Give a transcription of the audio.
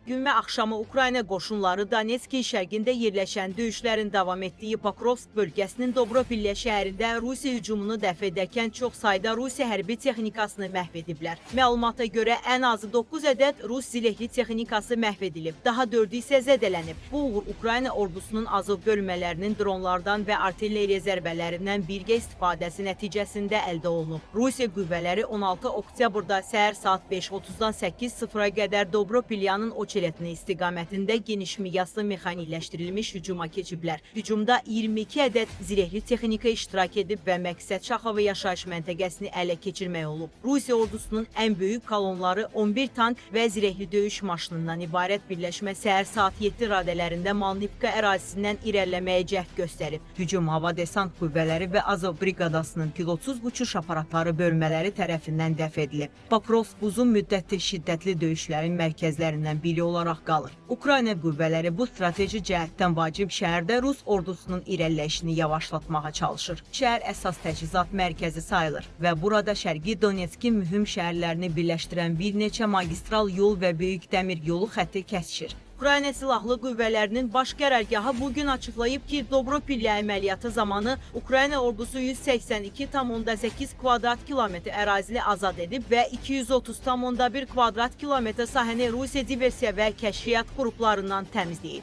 Gün və axşamı Ukrayna qoşunları Donetsk şərqində yerləşən döyüşlərin davam etdiyi Pokrovsk bölgəsinin Dobropillə şəhərində Rusiya hücumunu dəf edərkən çox sayda Rusiya hərbi texnikasını məhv ediblər. Məlumata görə ən azı 9 ədəd Rus zirehli texnikası məhv edilib, daha 4-ü isə zədələnib. Bu uğur Ukrayna ordusunun Azov bölmələrinin dronlardan və artilleriya zərbələrindən birgə istifadəsi nəticəsində əldə olunub. Rusiya qüvvələri 16 oktyabrda səhər saat 5:30-dan 8:00-a qədər Dobropilyanın Oçeletni istiqamətində geniş miqyaslı mexaniləşdirilmiş hücuma keçiblər. Hücumda 22 ədəd zirehli texnika iştirak edib və məqsəd Şaxova yaşayış məntəqəsini ələ keçirmək olub. Rusiya ordusunun ən böyük kolonları 11 tank və zirehli döyüş maşınından ibarət birləşmə səhər saat 7 radələrində Malnivka ərazisindən irəliləməyə cəhd göstərib. Hücum hava desant qüvvələri və Azov briqadasının pilotsuz uçuş aparatları bölmələri tərəfindən dəf edilib. Pokrovsk uzun müddətli şiddətli döyüşlərin mərkəzlərindən biri olaraq qalır. Ukrayna qüvvələri bu strateji cəhətdən vacib şəhərdə Rus ordusunun irəliləyişini yavaşlatmağa çalışır. Şəhər əsas təchizat mərkəzi sayılır və burada Şərqi Donetskin mühüm şəhərlərini birləşdirən bir neçə magistral yol və böyük dəmir yolu xətti kəsişir. Ukrayna Silahlı Qüvvələrinin baş qərargahı bugün açıqlayıb ki, Dobropillə əməliyyatı zamanı Ukrayna ordusu 182,8 kvadrat kilometr ərazini azad edib və 230,1 kvadrat kilometr sahəni Rusiya diversiya və kəşfiyyat qruplarından təmizləyib.